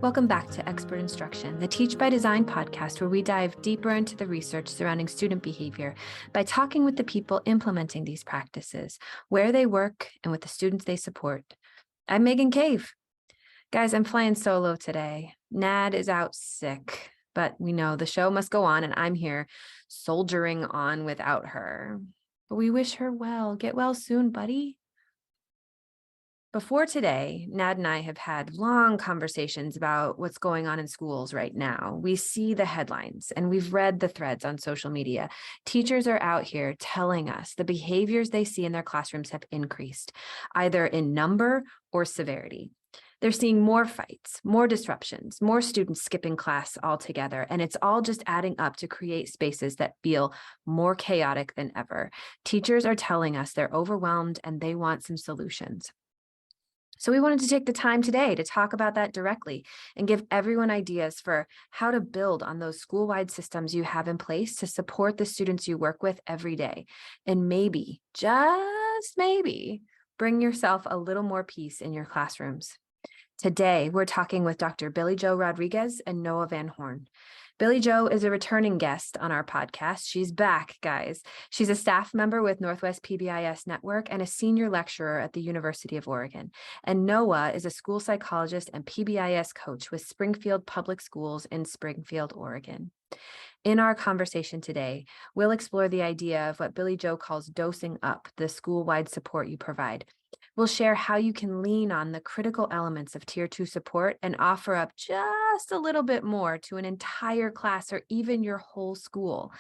Welcome back to Expert Instruction, the Teach by Design podcast, where we dive deeper into the research surrounding student behavior by talking with the people implementing these practices, where they work, and with the students they support. I'm Megan Cave. Guys, I'm flying solo today. Nad is out sick, but we know the show must go on, and I'm here soldiering on without her. But we wish her well. Get well soon, buddy. Before today, Nad and I have had long conversations about what's going on in schools right now. We see the headlines and we've read the threads on social media. Teachers are out here telling us the behaviors they see in their classrooms have increased, either in number or severity. They're seeing more fights, more disruptions, more students skipping class altogether, and it's all just adding up to create spaces that feel more chaotic than ever. Teachers are telling us they're overwhelmed and they want some solutions. So we wanted to take the time today to talk about that directly and give everyone ideas for how to build on those school-wide systems you have in place to support the students you work with every day. And maybe, just maybe, bring yourself a little more peace in your classrooms. Today, we're talking with Dr. Billie Rodriquez and Noah Van Horn. Billie is a returning guest on our podcast. She's back, guys. She's a staff member with Northwest PBIS Network and a senior lecturer at the University of Oregon. And Noah is a school psychologist and PBIS coach with Springfield Public Schools in Springfield, Oregon. In our conversation today, we'll explore the idea of what Billie calls dosing up the school-wide support you provide. We'll share how you can lean on the critical elements of Tier 2 support and offer up just a little bit more to an entire class or even your whole school.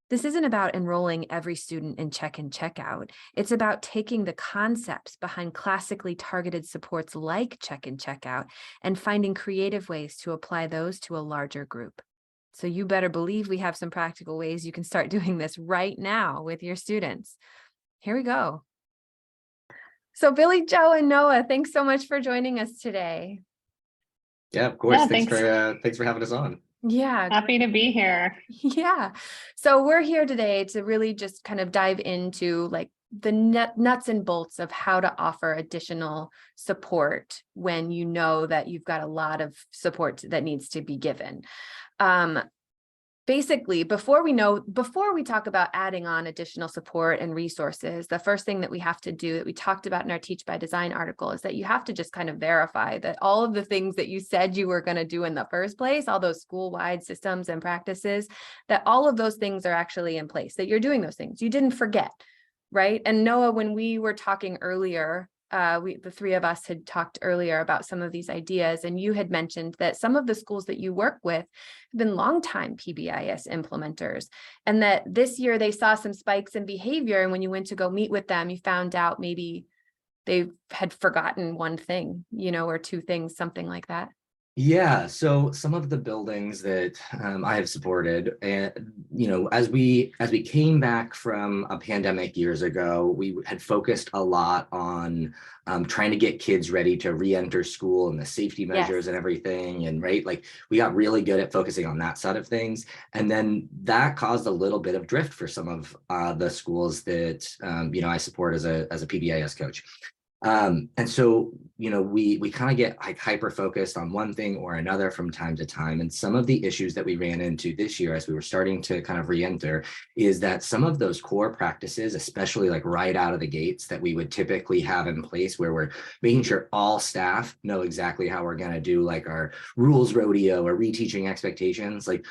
This isn't about enrolling every student in check and check out. It's about taking the concepts behind classically targeted supports like check and check out and finding creative ways to apply those to a larger group. So you better believe we have some practical ways you can start doing this right now with your students. Here we go. So Billie, Joe, and Noah, thanks so much for joining us today. Yeah, of course. Yeah, thanks for having us on. Yeah. Happy to be here. Yeah. So we're here today to really just kind of dive into like the nuts and bolts of how to offer additional support when you know that you've got a lot of support that needs to be given. Basically, before we talk about adding on additional support and resources, the first thing that we have to do that we talked about in our Teach by Design article is that you have to just kind of verify that all of the things that you said you were going to do in the first place, all those school-wide systems and practices, that all of those things are actually in place, that you're doing those things. You didn't forget, right? And Noah, when we were talking earlier, the three of us had talked earlier about some of these ideas, and you had mentioned that some of the schools that you work with have been longtime PBIS implementers, and that this year they saw some spikes in behavior, and when you went to go meet with them, you found out maybe they had forgotten one thing, or two things, something like that. Yeah, so some of the buildings that I have supported, and as we came back from a pandemic years ago, we had focused a lot on trying to get kids ready to re-enter school and the safety measures and everything, and like we got really good at focusing on that side of things, and then that caused a little bit of drift for some of the schools that I support as a PBIS coach. And so, we kind of get like hyper focused on one thing or another from time to time. And some of the issues that we ran into this year as we were starting to kind of re-enter is that some of those core practices, especially like right out of the gates that we would typically have in place where we're making sure all staff know exactly how we're going to do like our rules rodeo or reteaching expectations, like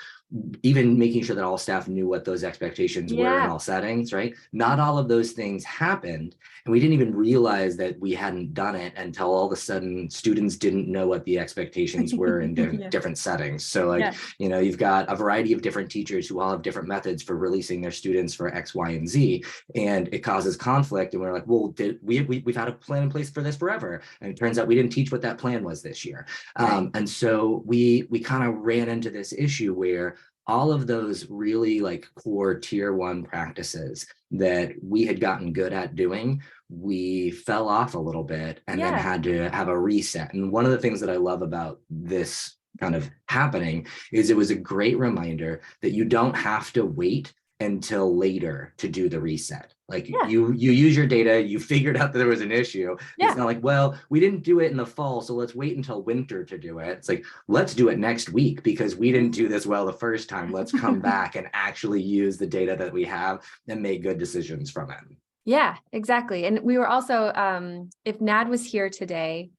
even making sure that all staff knew what those expectations were in all settings, right? Not all of those things happened. And we didn't even realize that we hadn't done it until all of a sudden students didn't know what the expectations were in different settings. So you've got a variety of different teachers who all have different methods for releasing their students for X, Y, and Z. And it causes conflict. And we're like, well, we've had a plan in place for this forever. And it turns out we didn't teach what that plan was this year. And so we kind of ran into this issue where all of those really like core tier 1 practices that we had gotten good at doing, we fell off a little bit and then had to have a reset. And one of the things that I love about this kind of happening is it was a great reminder that you don't have to wait until later to do the reset. Like Yeah. you use your data, you figured out that there was an issue. Yeah. It's not like, well, we didn't do it in the fall, so let's wait until winter to do it. It's like, let's do it next week because we didn't do this well the first time. Let's come back and actually use the data that we have and make good decisions from it. Yeah, exactly. And we were also, if Nad was here today,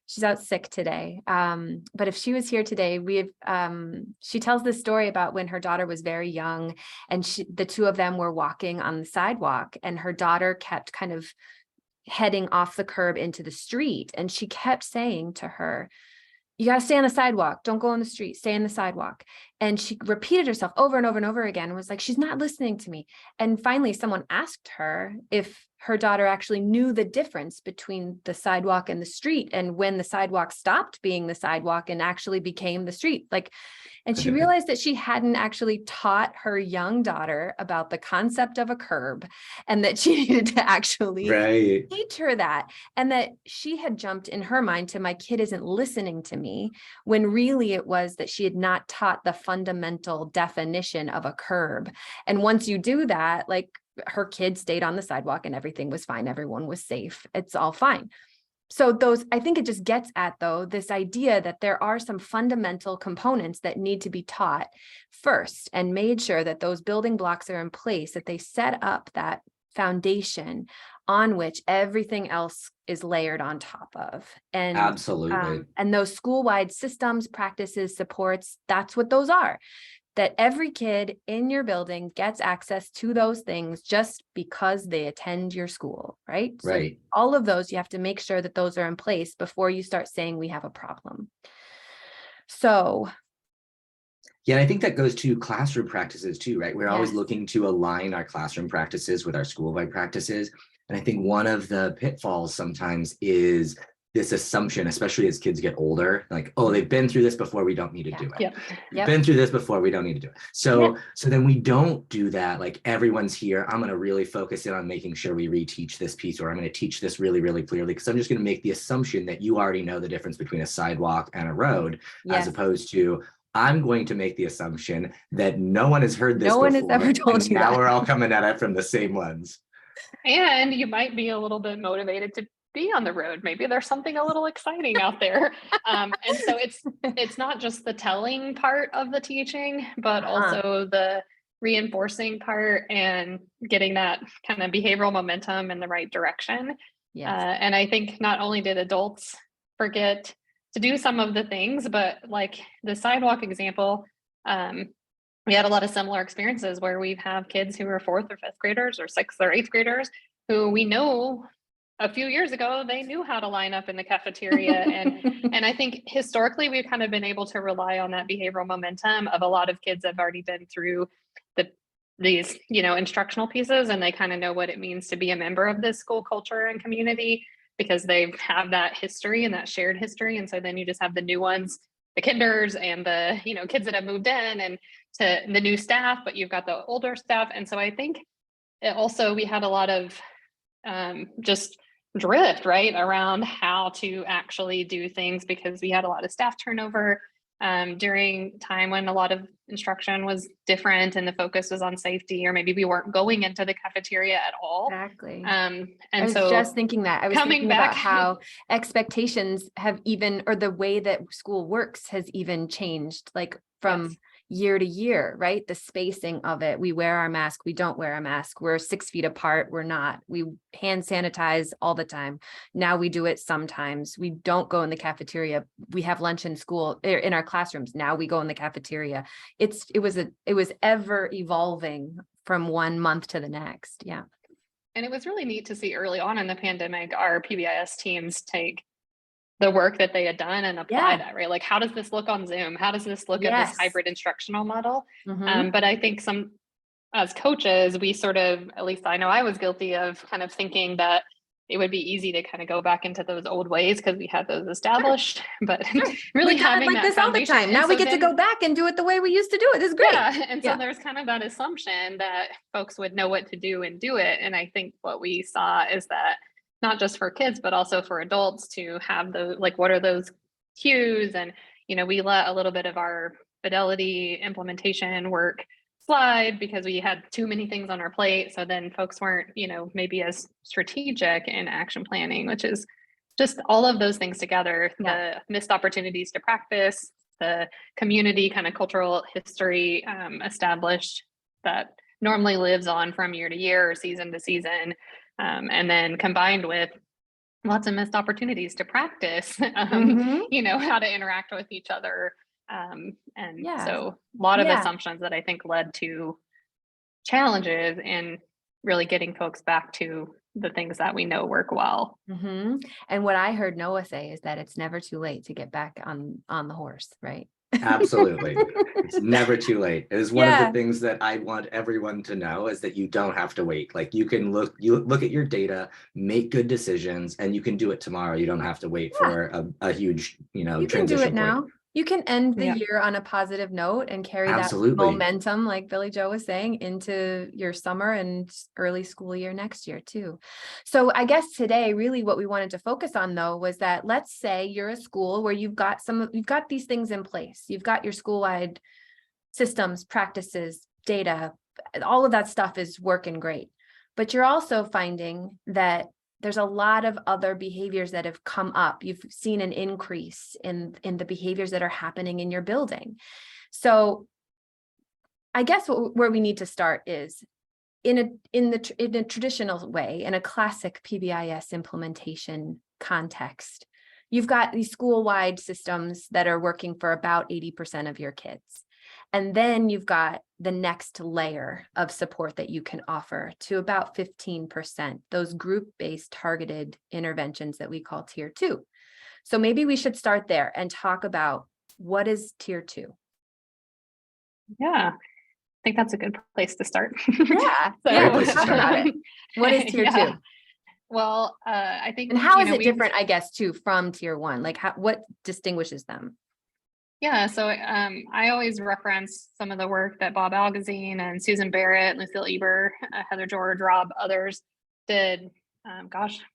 she's out sick today. But if she was here today, she tells this story about when her daughter was very young and the two of them were walking on the sidewalk and her daughter kept kind of heading off the curb into the street. And she kept saying to her, you got to stay on the sidewalk. Don't go on the street, stay on the sidewalk. And she repeated herself over and over and over again and was like, she's not listening to me. And finally, someone asked her if her daughter actually knew the difference between the sidewalk and the street and when the sidewalk stopped being the sidewalk and actually became the street. And she realized that she hadn't actually taught her young daughter about the concept of a curb and that she needed to actually teach her that. And that she had jumped in her mind to my kid isn't listening to me, when really it was that she had not taught the fundamental definition of a curb. And once you do that, like her kid stayed on the sidewalk and everything was fine. Everyone was safe. It's all fine. So I think it just gets at, though, this idea that there are some fundamental components that need to be taught first and made sure that those building blocks are in place, that they set up that foundation on which everything else is layered on top of. And absolutely. And those school-wide systems, practices, supports, that's what those are. That every kid in your building gets access to those things just because they attend your school, right? Right. So all of those, you have to make sure that those are in place before you start saying we have a problem. So. Yeah, and I think that goes to classroom practices too, right? We're always looking to align our classroom practices with our school-wide practices. And I think one of the pitfalls sometimes is this assumption, especially as kids get older, like, oh, they've been through this before, we don't need to do it. We've been through this before, we don't need to do it. So then we don't do that. Like, everyone's here, I'm going to really focus in on making sure we reteach this piece, or I'm going to teach this really, really clearly, because I'm just going to make the assumption that you already know the difference between a sidewalk and a road, as opposed to, I'm going to make the assumption that no one has heard this before. No one has ever told you that. Now we're all coming at it from the same lens. And you might be a little bit motivated to be on the road. Maybe there's something a little exciting out there. And so it's not just the telling part of the teaching, but also the reinforcing part and getting that kind of behavioral momentum in the right direction. And I think not only did adults forget to do some of the things, but like the sidewalk example, we had a lot of similar experiences where we have kids who are 4th or 5th graders or 6th or 8th graders who we know a few years ago, they knew how to line up in the cafeteria. And I think historically, we've kind of been able to rely on that behavioral momentum of a lot of kids that have already been through these, instructional pieces, and they kind of know what it means to be a member of this school culture and community because they have that history and that shared history. And so then you just have the new ones, the kinders and the, kids that have moved in and to the new staff, but you've got the older staff. And so I think we had a lot of just drift, right, around how to actually do things because we had a lot of staff turnover during time when a lot of instruction was different and the focus was on safety, or maybe we weren't going into the cafeteria at all. Exactly. And I was so just thinking that. I was thinking back, about how expectations have or the way that school works has even changed, like from year to year, right? The spacing of it. We wear our mask. We don't wear a mask. We're 6 feet apart. We're not. We hand sanitize all the time. Now we do it sometimes. We don't go in the cafeteria. We have lunch in school, in our classrooms. Now we go in the cafeteria. It was ever evolving from one month to the next. Yeah. And it was really neat to see early on in the pandemic, our PBIS teams take the work that they had done and apply that, right? Like, how does this look on Zoom? How does this look at this hybrid instructional model? But I think as coaches, we sort of, at least I know I was guilty of kind of thinking that it would be easy to kind of go back into those old ways because we had those established, but really having like that this all the time. Now we get to go back and do it the way we used to do it. This is great. And so there's kind of that assumption that folks would know what to do and do it. And I think what we saw is that not just for kids, but also for adults to have those, like, what are those cues? And, we let a little bit of our fidelity implementation work slide because we had too many things on our plate. So then folks weren't, maybe as strategic in action planning, which is just all of those things together, the missed opportunities to practice, the community kind of cultural history established that normally lives on from year to year or season to season. And then combined with lots of missed opportunities to practice, how to interact with each other. So a lot of assumptions that I think led to challenges in really getting folks back to the things that we know work well. And what I heard Noah say is that it's never too late to get back on the horse, right? Absolutely. It's never too late. It is one of the things that I want everyone to know, is that you don't have to wait. Like, you can look at your data, make good decisions, and you can do it tomorrow. You don't have to wait for a huge, you can transition do it point. now. You can end the year on a positive note and carry that momentum, like Billie Jo was saying, into your summer and early school year next year too. So I guess today, really what we wanted to focus on, though, was that, let's say you're a school where you've got these things in place. You've got your school-wide systems, practices, data, all of that stuff is working great. But you're also finding that there's a lot of other behaviors that have come up. You've seen an increase in the behaviors that are happening in your building. So I guess where we need to start is in a traditional way, in a classic PBIS implementation context. You've got these school-wide systems that are working for about 80% of your kids. And then you've got the next layer of support that you can offer to about 15%, those group-based targeted interventions that we call tier 2. So maybe we should start there and talk about, what is tier 2? Yeah, I think that's a good place to start. Talk about it. What is tier 2? Well, I think, and how is it different, I guess, too, from tier 1? Like, what distinguishes them? Yeah, so I always reference some of the work that Bob Algazine and Susan Barrett, Lucille Eber, Heather George, Rob, others did.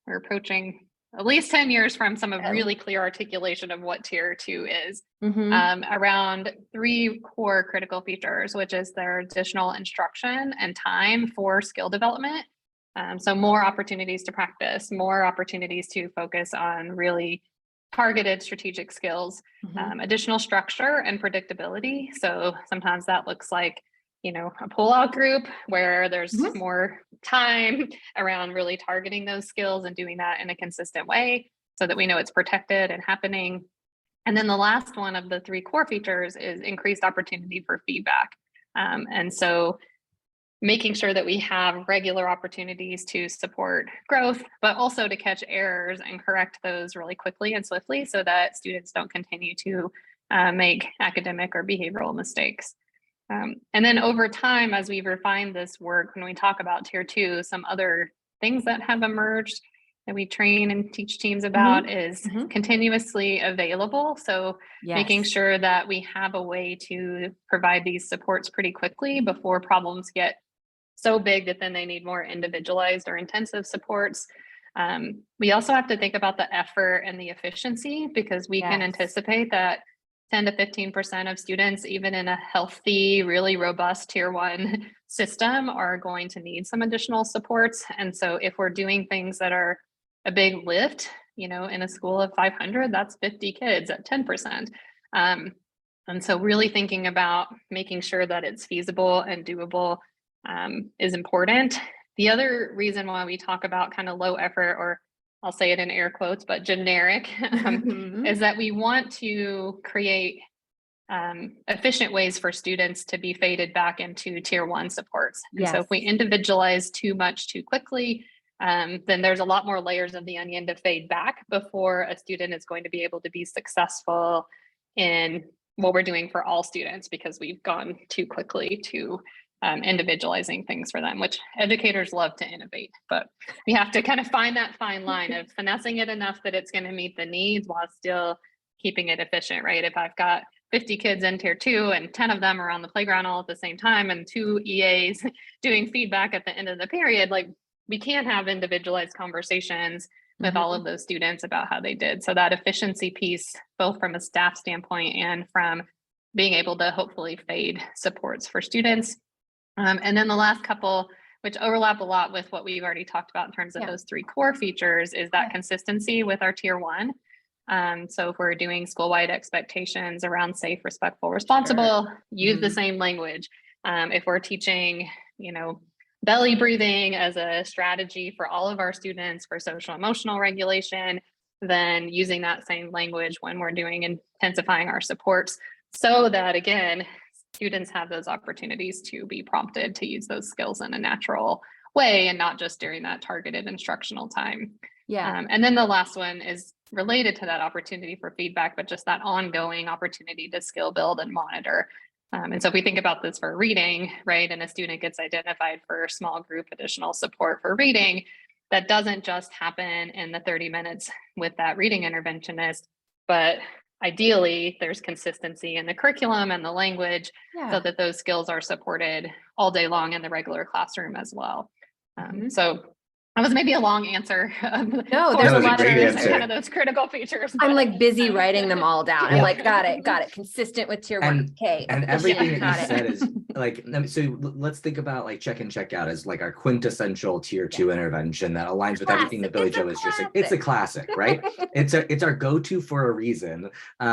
We're approaching at least 10 years from some of really clear articulation of what tier 2 is, around 3 core critical features, which is their additional instruction and time for skill development. So more opportunities to practice, more opportunities to focus on really targeted strategic skills, additional structure and predictability. So sometimes that looks like, a pull-out group where there's more time around really targeting those skills and doing that in a consistent way so that we know it's protected and happening. And then the last one of the 3 core features is increased opportunity for feedback. And so making sure that we have regular opportunities to support growth, but also to catch errors and correct those really quickly and swiftly so that students don't continue to make academic or behavioral mistakes. And then over time, as we've refined this work, when we talk about tier 2, some other things that have emerged that we train and teach teams about is continuously available. So making sure that we have a way to provide these supports pretty quickly before problems get so big that then they need more individualized or intensive supports. We also have to think about the effort and the efficiency, because we can anticipate that 10 to 15% of students, even in a healthy, really robust tier 1 system, are going to need some additional supports. And so if we're doing things that are a big lift, in a school of 500, that's 50 kids at 10%. And so really thinking about making sure that it's feasible and doable is important. The other reason why we talk about kind of low effort, or I'll say it in air quotes, but generic, is that we want to create efficient ways for students to be faded back into tier 1 supports. And so if we individualize too much too quickly, then there's a lot more layers of the onion to fade back before a student is going to be able to be successful in what we're doing for all students, because we've gone too quickly to individualizing things for them, which educators love to innovate, but we have to kind of find that fine line of finessing it enough that it's going to meet the needs while still keeping it efficient, right? If I've got 50 kids in tier 2 and 10 of them are on the playground all at the same time and 2 EAs doing feedback at the end of the period, like, we can't have individualized conversations with all of those students about how they did. So that efficiency piece, both from a staff standpoint and from being able to hopefully fade supports for students, And then the last couple, which overlap a lot with what we've already talked about in terms of those 3 core features, is that consistency with our tier 1. So if we're doing school-wide expectations around safe, respectful, responsible, use the same language. If we're teaching, belly breathing as a strategy for all of our students for social emotional regulation, then using that same language when we're doing intensifying our supports, so that again, students have those opportunities to be prompted to use those skills in a natural way and not just during that targeted instructional time. And then the last one is related to that opportunity for feedback, but just that ongoing opportunity to skill build and monitor. And so if we think about this for reading, right, and a student gets identified for small group additional support for reading, that doesn't just happen in the 30 minutes with that reading interventionist, but ideally there's consistency in the curriculum and the language so that those skills are supported all day long in the regular classroom as well. So that was maybe a long answer. No, there's a lot of kind of those critical features. I'm like busy writing them all down. I'm like, got it. Consistent with tier 1. Okay. And everything that you said is like, so let's think about like check and check out as like our quintessential tier 2 intervention that aligns with everything that Billie Jo is just like, it's a classic, right? It's our go-to for a reason.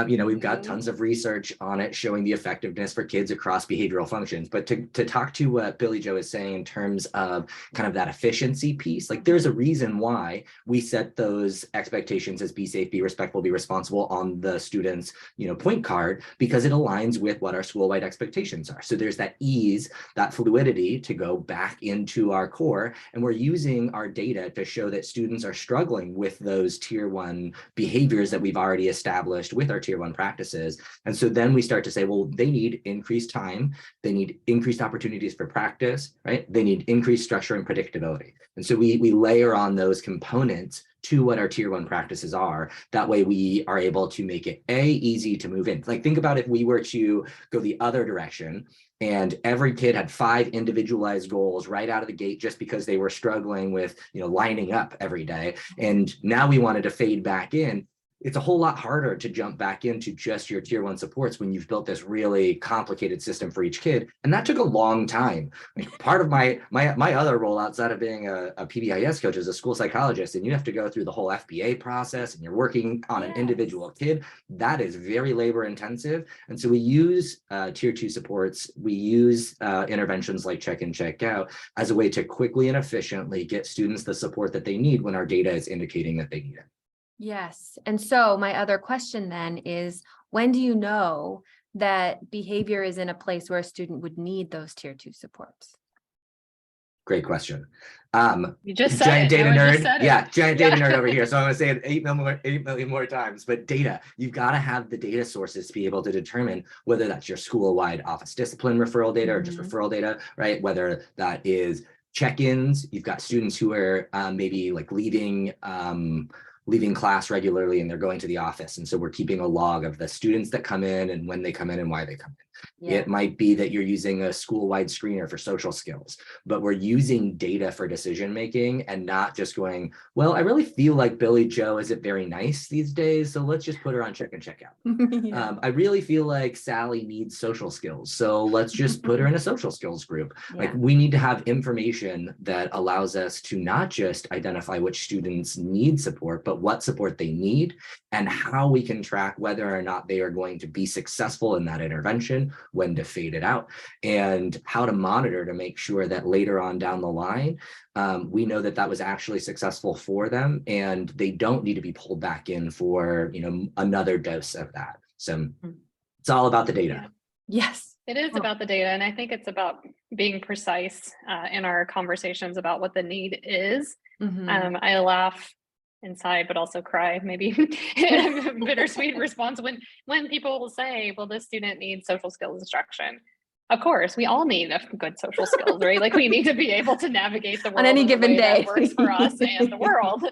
We've got tons of research on it showing the effectiveness for kids across behavioral functions. But to talk to what Billie Jo is saying in terms of kind of that efficiency piece, like there's a reason why we set those expectations as be safe, be respectful, be responsible on the student's, point card, because it aligns with what our school-wide expectations are. So there's that ease, that fluidity to go back into our core. And we're using our data to show that students are struggling with those tier 1 behaviors that we've already established with our tier 1 practices. And so then we start to say, well, they need increased time. They need increased opportunities for practice, right? They need increased structure and predictability. And so we layer on those components to what our tier 1 practices are. That way we are able to make it easy to move in. Like think about if we were to go the other direction and every kid had 5 individualized goals right out of the gate just because they were struggling with, lining up every day. And now we wanted to fade back in. It's a whole lot harder to jump back into just your tier 1 supports when you've built this really complicated system for each kid. And that took a long time. Like part of my other role outside of being a PBIS coach is a school psychologist, and you have to go through the whole FBA process and you're working on an individual kid. That is very labor intensive. And so we use tier 2 supports. We use interventions like check in, check out as a way to quickly and efficiently get students the support that they need when our data is indicating that they need it. Yes. And so my other question then is, when do you know that behavior is in a place where a student would need those tier 2 supports? Great question. You just said giant it. data No, nerd. Giant data nerd over here. So I'm going to say it 8 million more times. But data, you've got to have the data sources to be able to determine whether that's your school-wide office discipline referral data or just referral data, right? Whether that is check-ins, you've got students who are maybe like leaving class regularly and they're going to the office. And so we're keeping a log of the students that come in and when they come in and why they come in. It might be that you're using a school-wide screener for social skills, but we're using data for decision making and not just going, well, I really feel like Billie Jo isn't very nice these days, so let's just put her on check and check out. I really feel like Sally needs social skills, so let's just put her in a social skills group. Like we need to have information that allows us to not just identify which students need support, but what support they need and how we can track whether or not they are going to be successful in that intervention, when to fade it out, and how to monitor to make sure that later on down the line, we know that that was actually successful for them and they don't need to be pulled back in for, another dose of that. So it's all about the data. Yes. It is about the data. And I think it's about being precise in our conversations about what the need is. I laugh inside, but also cry, maybe bittersweet response when people will say, well, this student needs social skills instruction. Of course, we all need good social skills, right? Like we need to be able to navigate the world on any given day that works for us and the world.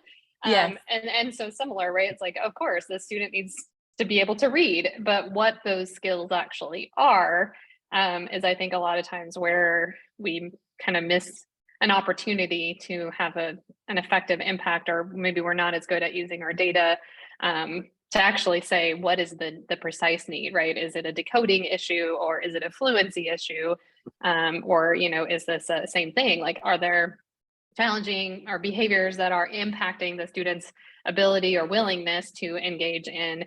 Yes. And so similar, right? It's like, of course, the student needs to be able to read, but what those skills actually are is I think a lot of times where we kind of miss an opportunity to have an effective impact, or maybe we're not as good at using our data to actually say what is the precise need, right? Is it a decoding issue or is it a fluency issue? Or, is this the same thing? Like, are there challenging or behaviors that are impacting the student's ability or willingness to engage in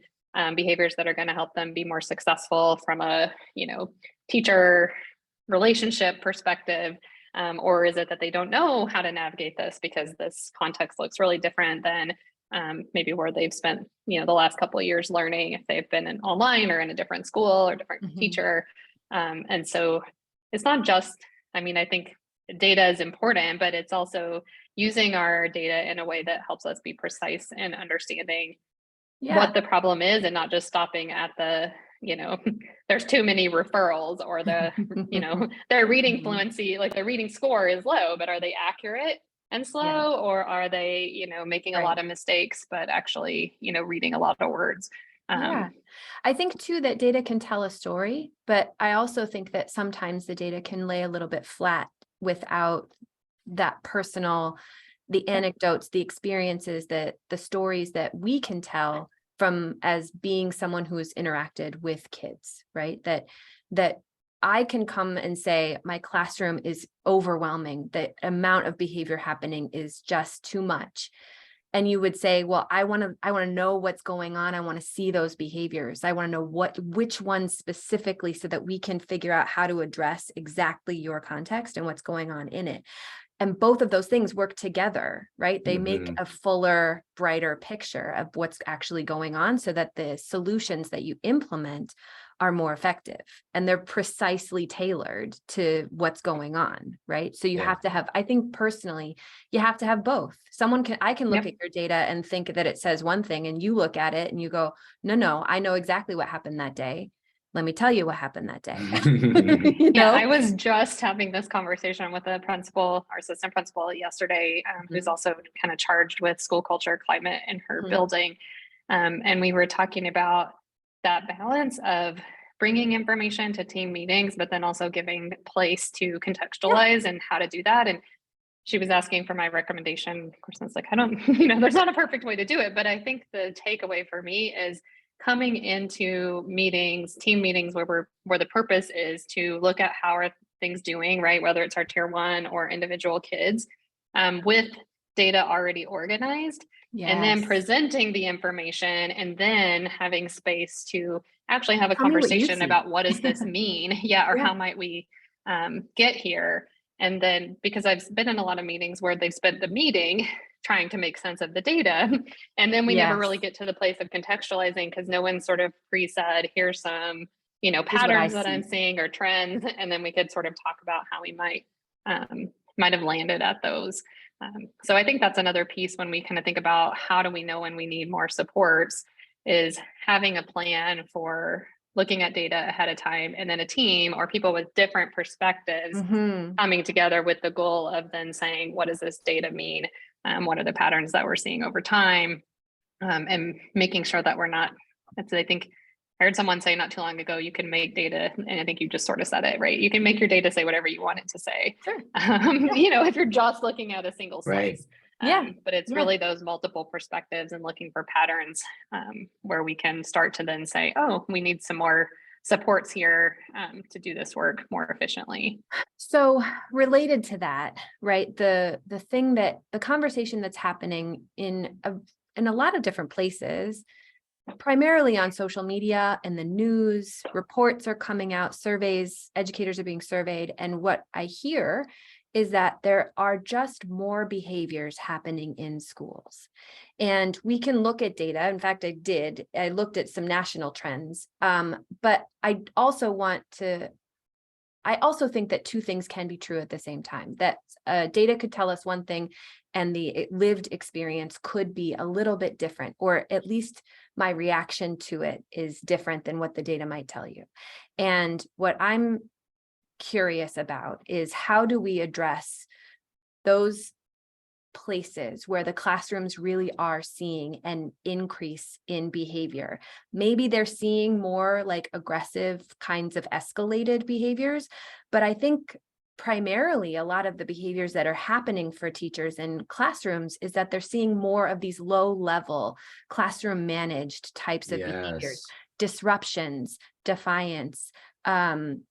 behaviors that are going to help them be more successful from a, teacher relationship perspective? Or is it that they don't know how to navigate this because this context looks really different than maybe where they've spent, the last couple of years learning, if they've been in online or in a different school or different teacher. And so it's not just, I think data is important, but it's also using our data in a way that helps us be precise in understanding what the problem is, and not just stopping at the, there's too many referrals, or the, their reading fluency, like their reading score is low, but are they accurate and slow, or are they, making a lot of mistakes, but actually, reading a lot of words? I think too that data can tell a story, but I also think that sometimes the data can lay a little bit flat without that personal, the anecdotes, the experiences, that the stories that we can tell from as being someone who has interacted with kids, right? That I can come and say, my classroom is overwhelming. The amount of behavior happening is just too much. And you would say, well, I want to know what's going on. I want to see those behaviors. I want to know which ones specifically, so that we can figure out how to address exactly your context and what's going on in it. And both of those things work together, right? They make a fuller, brighter picture of what's actually going on, so that the solutions that you implement are more effective and they're precisely tailored to what's going on, right? So you have to have, I think personally, you have to have both. I can look at your data and think that it says one thing, and you look at it and you go, no, I know exactly what happened that day. Let me tell you what happened that day. Yeah, I was just having this conversation with a principal, our assistant principal yesterday, who's also kind of charged with school culture climate in her building. And we were talking about that balance of bringing information to team meetings, but then also giving place to contextualize and how to do that. And she was asking for my recommendation. Of course, I was like, I don't, there's not a perfect way to do it, but I think the takeaway for me is coming into meetings, team meetings, where the purpose is to look at how are things doing, right? Whether it's our tier 1 or individual kids, with data already organized, and then presenting the information, and then having space to actually have a conversation about what does this mean? Or how might we get here? And then, because I've been in a lot of meetings where they've spent the meeting trying to make sense of the data, and then we never really get to the place of contextualizing, because no one sort of pre-said, here's some, patterns that I'm seeing or trends, and then we could sort of talk about how we might have landed at those. So I think that's another piece when we kind of think about how do we know when we need more supports, is having a plan for looking at data ahead of time, and then a team or people with different perspectives coming together with the goal of then saying, what does this data mean? What are the patterns that we're seeing over time? And making sure that we're not, I think I heard someone say not too long ago, you can make data, and I think you just sort of said it, right? You can make your data say whatever you want it to say. Sure. If you're just looking at a single slice. But it's really those multiple perspectives and looking for patterns, where we can start to then say, oh, we need some more supports here to do this work more efficiently. So related to that, right? The conversation that's happening in a lot of different places, primarily on social media and the news, reports are coming out, surveys, educators are being surveyed. And what I hear is that there are just more behaviors happening in schools. And we can look at data. In fact, I looked at some national trends. But I also think that two things can be true at the same time, that data could tell us one thing and the lived experience could be a little bit different, or at least my reaction to it is different than what the data might tell you. And what I'm curious about is, how do we address those places where the classrooms really are seeing an increase in behavior? Maybe they're seeing more like aggressive kinds of escalated behaviors, but I think primarily a lot of the behaviors that are happening for teachers in classrooms is that they're seeing more of these low level classroom managed types of behaviors, disruptions, defiance,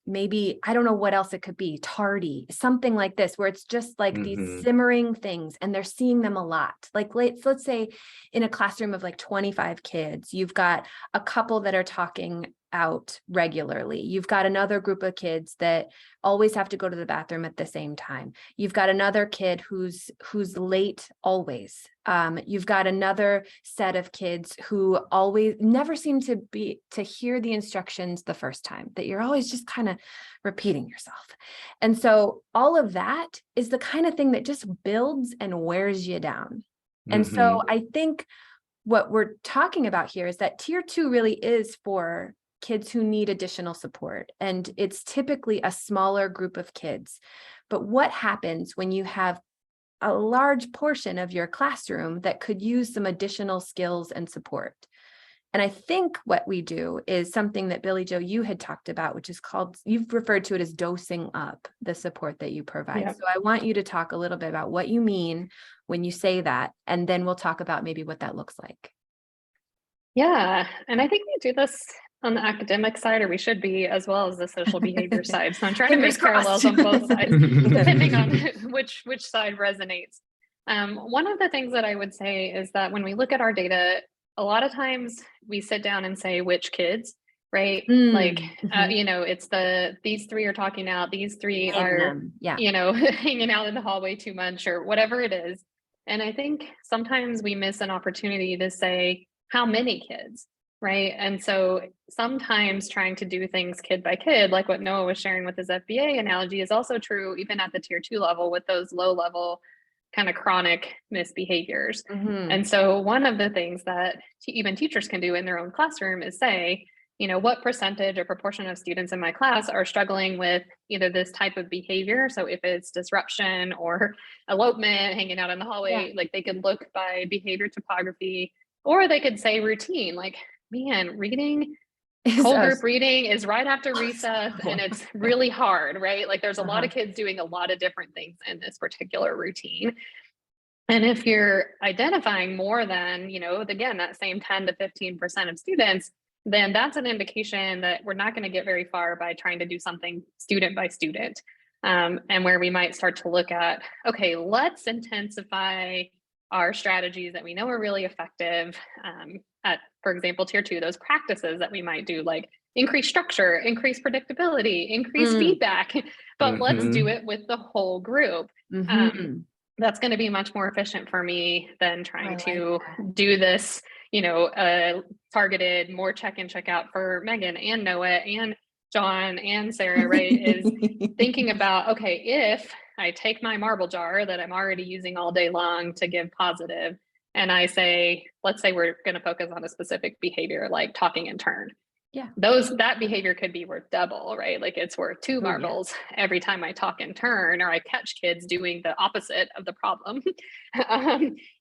maybe, I don't know what else it could be, tardy, something like this, where it's just like these simmering things and they're seeing them a lot. Like let's say in a classroom of like 25 kids, you've got a couple that are talking out regularly. You've got another group of kids that always have to go to the bathroom at the same time. You've got another kid who's late always. You've got another set of kids who always never seem to hear the instructions the first time, that you're always just kind of repeating yourself. And so all of that is the kind of thing that just builds and wears you down. And so I think what we're talking about here is that tier 2 really is for kids who need additional support. And it's typically a smaller group of kids. But what happens when you have a large portion of your classroom that could use some additional skills and support? And I think what we do is something that Billie Jo, you had talked about, which is called, you've referred to it as dosing up the support that you provide. Yeah. So I want you to talk a little bit about what you mean when you say that, and then we'll talk about maybe what that looks like. Yeah, and I think we do this on the academic side, or we should be, as well as the social behavior side. So I'm trying to make parallels on both sides, depending on which side resonates. One of the things that I would say is that when we look at our data, a lot of times we sit down and say which kids, right? Like, it's these 3 are talking out, these 3 are, hanging out in the hallway too much, or whatever it is. And I think sometimes we miss an opportunity to say, how many kids, right? And so sometimes trying to do things kid by kid, like what Noah was sharing with his FBA analogy, is also true even at the tier 2 level with those low level kind of chronic misbehaviors. And so one of the things that even teachers can do in their own classroom is say, what percentage or proportion of students in my class are struggling with either this type of behavior? So if it's disruption or elopement, hanging out in the hallway, like they could look by behavior topography. Or they could say routine, like, man, reading, whole group reading is right after recess and it's really hard, right? Like there's a lot of kids doing a lot of different things in this particular routine. And if you're identifying more than, again, that same 10 to 15% of students, then that's an indication that we're not going to get very far by trying to do something student by student. And where we might start to look at, okay, let's intensify our strategies that we know are really effective at, for example, tier 2, those practices that we might do, like increase structure, increase predictability, increase feedback, but let's do it with the whole group. That's going to be much more efficient for me than trying to do this, targeted more check in, check out for Megan and Noah and John and Sarah, right? Is thinking about, okay, if I take my marble jar that I'm already using all day long to give positive, and I say, let's say we're going to focus on a specific behavior like talking in turn. Yeah. That behavior could be worth double, right? Like it's worth 2 marbles every time I talk in turn, or I catch kids doing the opposite of the problem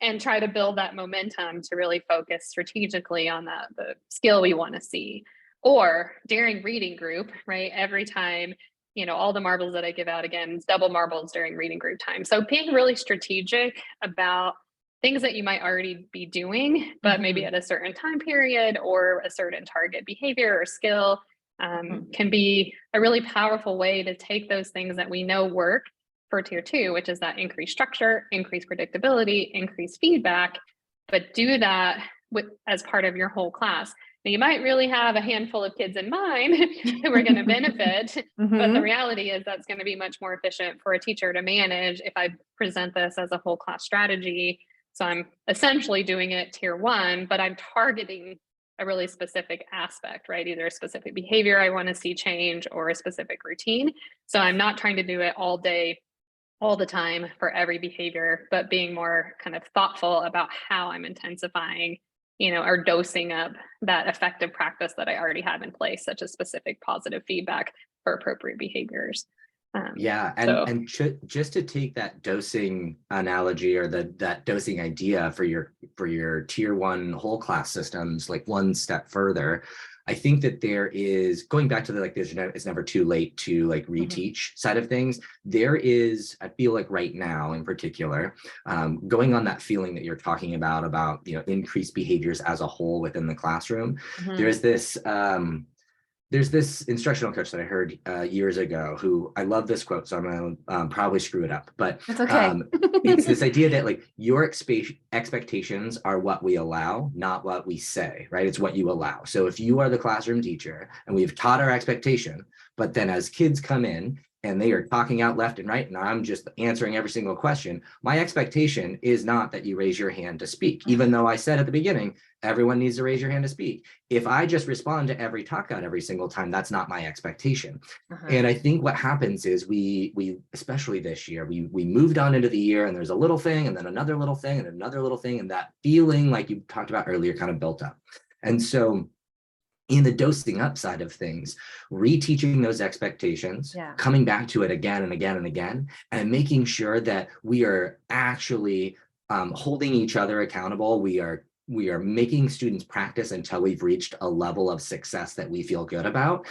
and try to build that momentum to really focus strategically on the skill we want to see. Or during reading group, right? Every time, all the marbles that I give out, again, double marbles during reading group time. So being really strategic about things that you might already be doing, but maybe at a certain time period or a certain target behavior or skill can be a really powerful way to take those things that we know work for tier 2, which is that increased structure, increased predictability, increased feedback, but do that as part of your whole class. Now, you might really have a handful of kids in mind who are going to benefit, but the reality is that's going to be much more efficient for a teacher to manage if I present this as a whole class strategy. So I'm essentially doing it tier 1, but I'm targeting a really specific aspect, right? Either a specific behavior I want to see change or a specific routine. So I'm not trying to do it all day, all the time for every behavior, but being more kind of thoughtful about how I'm intensifying, or dosing up that effective practice that I already have in place, such as specific positive feedback for appropriate behaviors. And just to take that dosing analogy or that dosing idea for your tier 1 whole class systems, like one step further, I think that there is, going back to it's never too late to reteach side of things. There is, I feel like right now in particular, going on that feeling that you're talking about increased behaviors as a whole within the classroom. There's this There's this instructional coach that I heard years ago who I love this quote, so I'm going to probably screw it up, but That's okay. it's this idea that like your expectations are what we allow, not what we say, right? It's what you allow. So if you are the classroom teacher and we've taught our expectation, but then as kids come in and they are talking out left and right, and I'm just answering every single question, my expectation is not that you raise your hand to speak, even though I said at the beginning, everyone needs to raise your hand to speak. If I just respond to every talk out every single time, that's not my expectation. And I think what happens is we especially this year, we moved on into the year and there's a little thing and then another little thing and another little thing, and that feeling like you talked about earlier kind of built up. And so in the dosing up side of things, reteaching those expectations, coming back to it again and again and again, and making sure that we are actually holding each other accountable. We are making students practice until we've reached a level of success that we feel good about.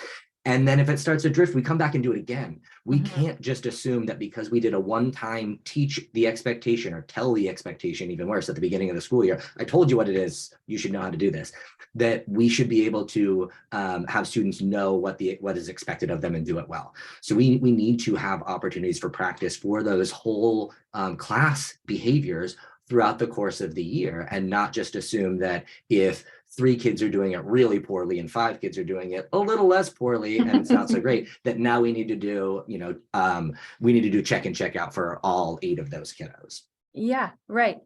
And then if it starts to drift, we come back and do it again. We can't just assume that because we did a one-time teach the expectation or tell the expectation, even worse, at the beginning of the school year, I told you what it is, you should know how to do this, that we should be able to have students know what is expected of them and do it well. So we need to have opportunities for practice for those whole class behaviors throughout the course of the year, and not just assume that if 3 kids are doing it really poorly and 5 kids are doing it a little less poorly and it's not so great, that now we need to do, we need to do check and check out for all 8 of those kiddos. Yeah, right.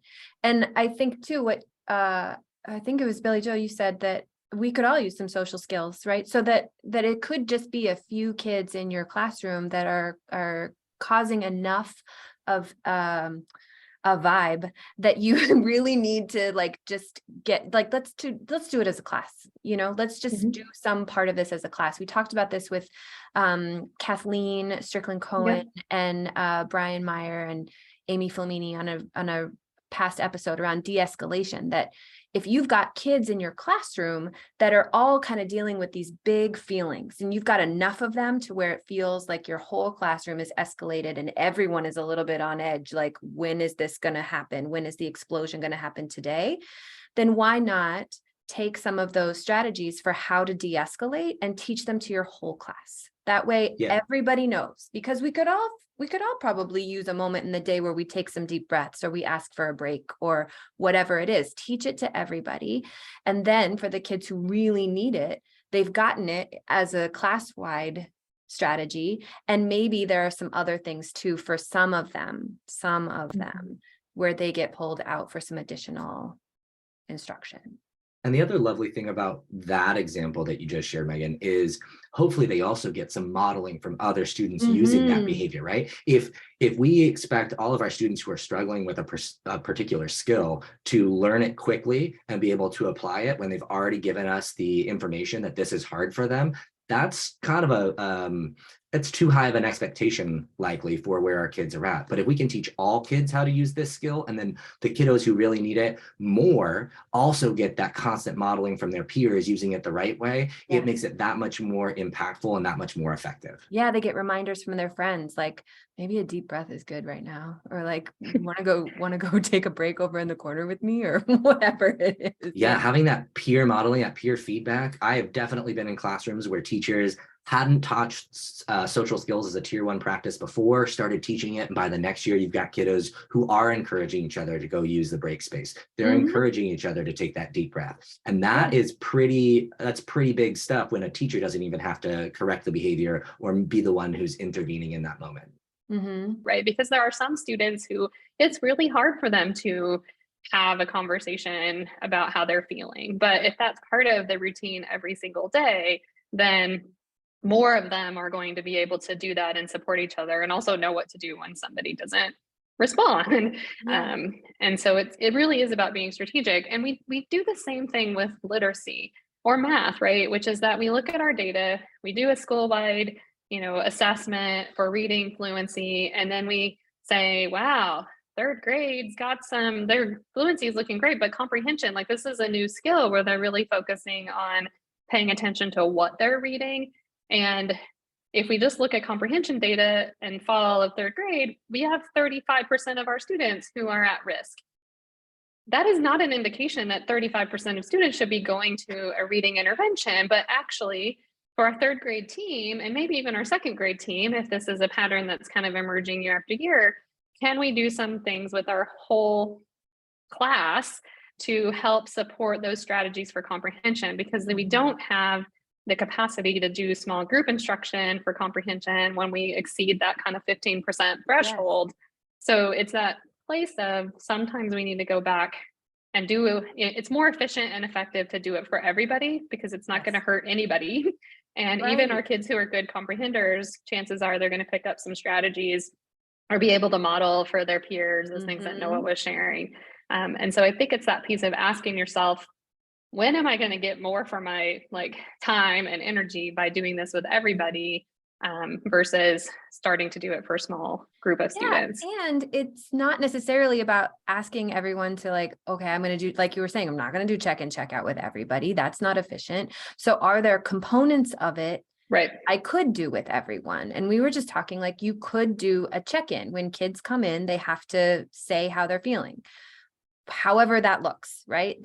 And I think too, what I think it was Billie Joe, you said that we could all use some social skills, right? So that it could just be a few kids in your classroom that are causing enough of a vibe that you really need to like just get like let's do it as a class, let's just do some part of this as a class. We talked about this with Kathleen Strickland Cohen and Brian Meyer and Amy Flamini on a past episode around de-escalation, that if you've got kids in your classroom that are all kind of dealing with these big feelings and you've got enough of them to where it feels like your whole classroom is escalated and everyone is a little bit on edge, like when is this going to happen? When is the explosion going to happen today? Then why not take some of those strategies for how to de-escalate and teach them to your whole class? That way everybody knows, because we could all probably use a moment in the day where we take some deep breaths or we ask for a break or whatever it is. Teach it to everybody. And then for the kids who really need it, they've gotten it as a class-wide strategy. And maybe there are some other things too for some of them, where they get pulled out for some additional instruction. And the other lovely thing about that example that you just shared, Megan, is hopefully they also get some modeling from other students using that behavior, right? If we expect all of our students who are struggling with a particular skill to learn it quickly and be able to apply it when they've already given us the information that this is hard for them, that's kind of it's too high of an expectation likely for where our kids are at. But if we can teach all kids how to use this skill, and then the kiddos who really need it more also get that constant modeling from their peers using it the right way, it makes it that much more impactful and that much more effective. Yeah, they get reminders from their friends, like maybe a deep breath is good right now, or like want to go take a break over in the corner with me, or whatever it is. Yeah, having that peer modeling, that peer feedback. I have definitely been in classrooms where teachers hadn't taught social skills as a tier 1 practice before, started teaching it, and by the next year you've got kiddos who are encouraging each other to go use the break space. They're encouraging each other to take that deep breath, and that's pretty big stuff when a teacher doesn't even have to correct the behavior or be the one who's intervening in that moment. Right, because there are some students who it's really hard for them to have a conversation about how they're feeling, but if that's part of the routine every single day, then more of them are going to be able to do that and support each other, and also know what to do when somebody doesn't respond. And so it really is about being strategic. And we do the same thing with literacy or math, right? Which is that we look at our data, we do a school-wide, assessment for reading fluency, and then we say, wow, 3rd grade's got their fluency is looking great, but comprehension, like this is a new skill where they're really focusing on paying attention to what they're reading. And if we just look at comprehension data in fall of 3rd grade, we have 35% of our students who are at risk. That is not an indication that 35% of students should be going to a reading intervention, but actually for our third grade team, and maybe even our second grade team, if this is a pattern that's kind of emerging year after year, can we do some things with our whole class to help support those strategies for comprehension? Because we don't have the capacity to do small group instruction for comprehension when we exceed that kind of 15% threshold. Yes. So it's that place of sometimes we need to go back and do it's more efficient and effective to do it for everybody, because it's not going to hurt anybody. And even our kids who are good comprehenders, chances are they're going to pick up some strategies or be able to model for their peers as things that Noah was sharing. And so I think it's that piece of asking yourself, when am I going to get more for my time and energy by doing this with everybody, versus starting to do it for a small group of students. And it's not necessarily about asking everyone to okay, I'm going to do, like you were saying, I'm not going to do check in, check out with everybody. That's not efficient. So are there components of it I could do with everyone? And we were just talking, you could do a check-in. When kids come in, they have to say how they're feeling, however that looks, right?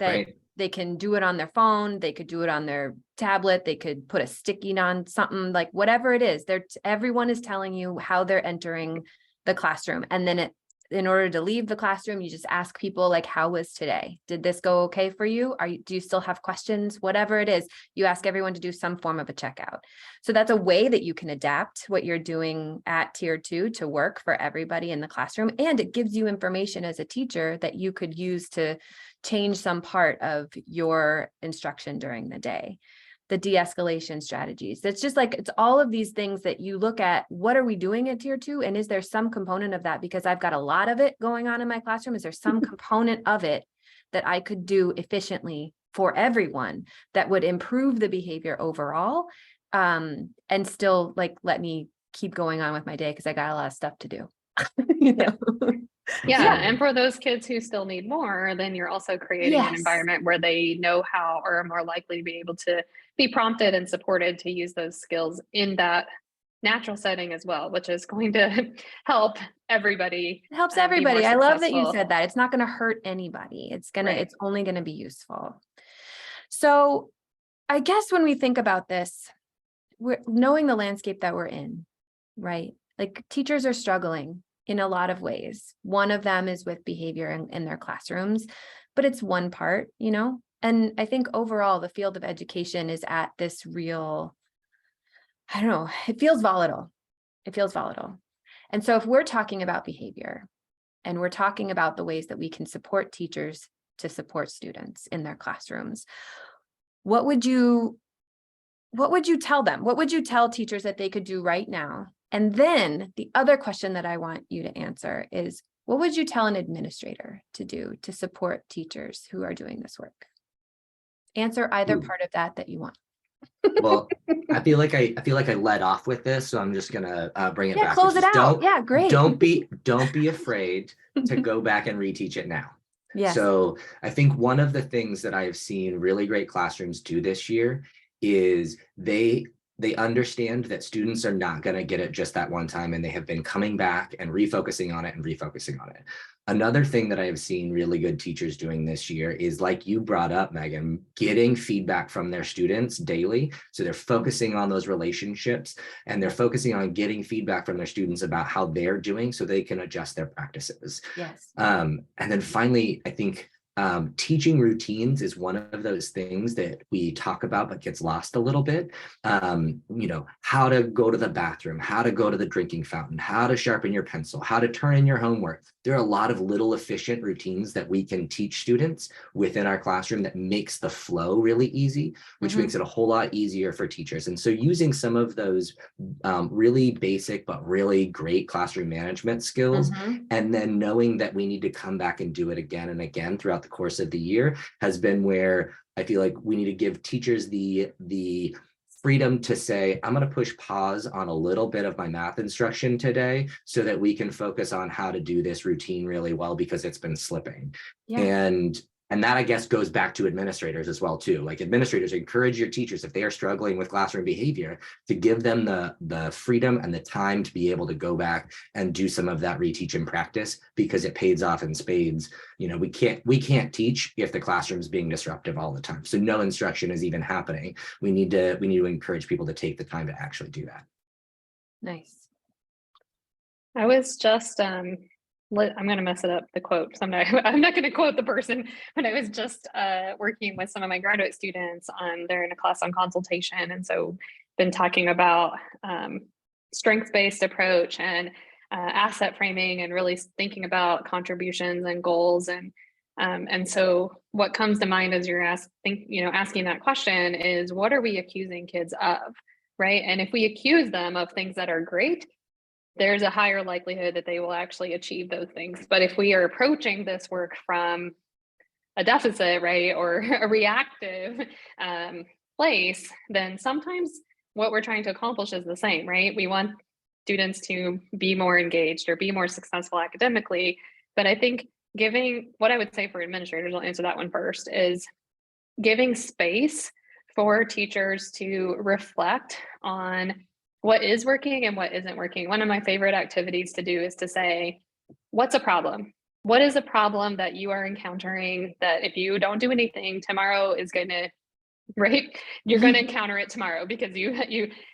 They can do it on their phone. They could do it on their tablet. They could put a sticky on something, whatever it is. Everyone is telling you how they're entering the classroom. And then in order to leave the classroom, you just ask people how was today? Did this go okay for you? Do you still have questions? Whatever it is, you ask everyone to do some form of a checkout. So that's a way that you can adapt what you're doing at tier 2 to work for everybody in the classroom. And it gives you information as a teacher that you could use to change some part of your instruction during the day. The de-escalation strategies. It's just it's all of these things that you look at. What are we doing at tier 2? And is there some component of that? Because I've got a lot of it going on in my classroom. Is there some component of it that I could do efficiently for everyone that would improve the behavior overall? And still let me keep going on with my day, because I got a lot of stuff to do. Yeah. And for those kids who still need more, then you're also creating an environment where they know how, or are more likely to be able to be prompted and supported to use those skills in that natural setting as well, which is going to help everybody. It helps everybody. I love that you said that. It's not going to hurt anybody. It's only going to be useful. So I guess when we think about this, we're knowing the landscape that we're in, right? Teachers are struggling in a lot of ways. One of them is with behavior in their classrooms, but it's one part, and I think overall the field of education is at this real, I don't know, it feels volatile. And so if we're talking about behavior and we're talking about the ways that we can support teachers to support students in their classrooms, what would you tell them? What would you tell teachers that they could do right now? And then the other question that I want you to answer is, what would you tell an administrator to do to support teachers who are doing this work? Answer either part of that you want. Well, I feel like I led off with this, so I'm just gonna bring it back. Close it out. Yeah, great. Don't be afraid to go back and reteach it now. Yes. So I think one of the things that I have seen really great classrooms do this year is they understand that students are not going to get it just that one time, and they have been coming back and refocusing on it. Another thing that I have seen really good teachers doing this year is, like you brought up, Megan, getting feedback from their students daily. So they're focusing on those relationships, and they're focusing on getting feedback from their students about how they're doing so they can adjust their practices. Yes. And then finally, I think teaching routines is one of those things that we talk about but gets lost a little bit. How to go to the bathroom, how to go to the drinking fountain, how to sharpen your pencil, how to turn in your homework. There are a lot of little efficient routines that we can teach students within our classroom that makes the flow really easy, which makes it a whole lot easier for teachers. And so using some of those really basic but really great classroom management skills, and then knowing that we need to come back and do it again and again throughout the course of the year, has been where I feel like we need to give teachers the freedom to say, I'm going to push pause on a little bit of my math instruction today so that we can focus on how to do this routine really well, because it's been slipping. And And that, I guess, goes back to administrators as well, too. Like administrators, encourage your teachers, if they are struggling with classroom behavior, to give them the freedom and the time to be able to go back and do some of that reteach and practice, because it pays off in spades. You know, we can't teach if the classroom's being disruptive all the time. So no instruction is even happening. We need to encourage people to take the time to actually do that. Nice. I was just I'm going to mess it up, the quote. So I'm not going to quote the person, but I was just working with some of my graduate students they're in a class on consultation. And so been talking about strengths-based approach and asset framing, and really thinking about contributions and goals. And so what comes to mind as you're asking that question is, what are we accusing kids of, right? And if we accuse them of things that are great, there's a higher likelihood that they will actually achieve those things. But if we are approaching this work from a deficit, right, or a reactive place, then sometimes what we're trying to accomplish is the same, right? We want students to be more engaged or be more successful academically. But I think what I would say for administrators, I'll answer that one first, is giving space for teachers to reflect on what is working and what isn't working. One of my favorite activities to do is to say, what's a problem? What is a problem that you are encountering that if you don't do anything, tomorrow is going to, right? You're going to encounter it tomorrow because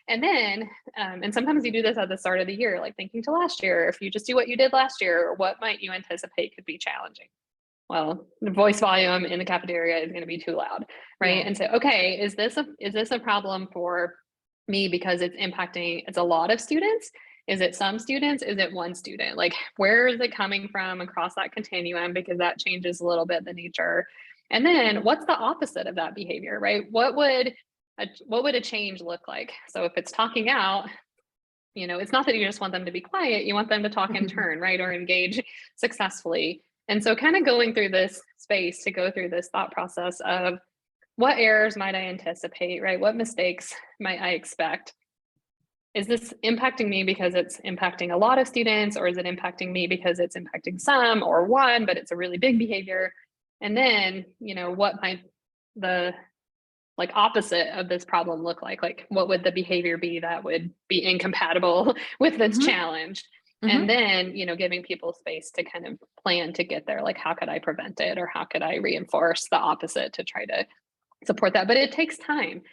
and then, and sometimes you do this at the start of the year, like thinking to last year, if you just do what you did last year, what might you anticipate could be challenging? Well, the voice volume in the cafeteria is going to be too loud, right? Yeah. And so, okay, is this a problem for me because it's a lot of students? Is it some students? Is it one student? Like, where is it coming from across that continuum? Because that changes a little bit the nature. And then what's the opposite of that behavior, right? What would a change look like? So if it's talking out, it's not that you just want them to be quiet, you want them to talk in turn, right? Or engage successfully. And so kind of going through this space to go through this thought process of, what errors might I anticipate, right? What mistakes might I expect? Is this impacting me because it's impacting a lot of students, or is it impacting me because it's impacting some or one, but it's a really big behavior? And then, what might the opposite of this problem look like? Like, what would the behavior be that would be incompatible with this challenge? And then, giving people space to kind of plan to get there. Like, how could I prevent it? Or how could I reinforce the opposite to try to support that? But it takes time.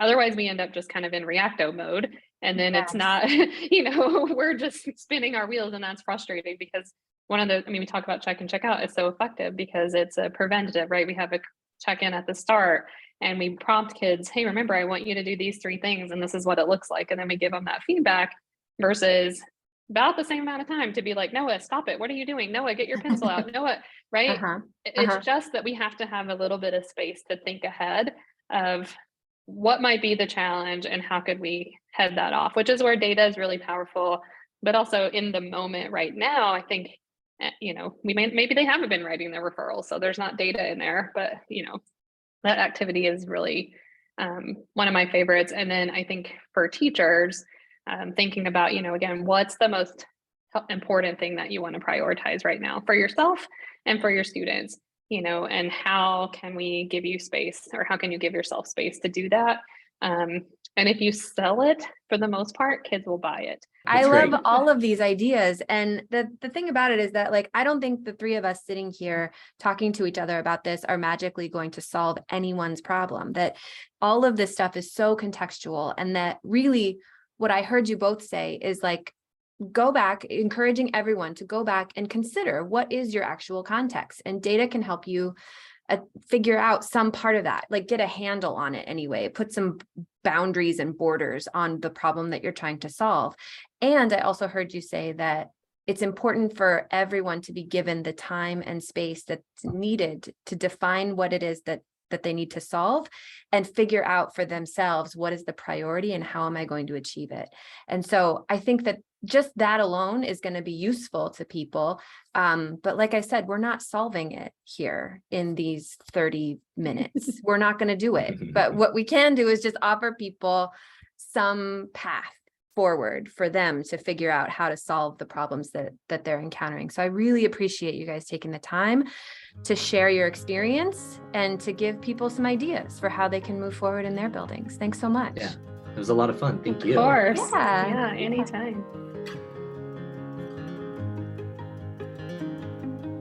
Otherwise we end up just kind of in reacto mode, and then it's not, we're just spinning our wheels, and that's frustrating because we talk about check and check out. It's so effective because it's a preventative, right? We have a check-in at the start and we prompt kids, hey, remember, I want you to do these 3 things and this is what it looks like. And then we give them that feedback, versus about the same amount of time to be like, Noah, stop it. What are you doing? Noah, get your pencil out. Noah, right? It's just that we have to have a little bit of space to think ahead of what might be the challenge and how could we head that off, which is where data is really powerful. But also in the moment right now, I think, maybe they haven't been writing their referrals, so there's not data in there, but that activity is really one of my favorites. And then I think for teachers, thinking about, again, what's the most important thing that you want to prioritize right now for yourself and for your students, and how can we give you space, or how can you give yourself space to do that? And if you sell it, for the most part, kids will buy it. I love all of these ideas. And the thing about it is that, I don't think the 3 of us sitting here talking to each other about this are magically going to solve anyone's problem. That all of this stuff is so contextual, and that really what I heard you both say is go back, encouraging everyone to go back and consider what is your actual context, and data can help you figure out some part of that, get a handle on it anyway, put some boundaries and borders on the problem that you're trying to solve. And I also heard you say that it's important for everyone to be given the time and space that's needed to define what it is that they need to solve, and figure out for themselves what is the priority and how am I going to achieve it. And so I think that just that alone is going to be useful to people. But like I said, we're not solving it here in these 30 minutes. We're not going to do it. But what we can do is just offer people some path, forward for them to figure out how to solve the problems that they're encountering. So I really appreciate you guys taking the time to share your experience and to give people some ideas for how they can move forward in their buildings. Thanks so much. Yeah, it was a lot of fun. Thank you. Of course. Yeah. Yeah, anytime.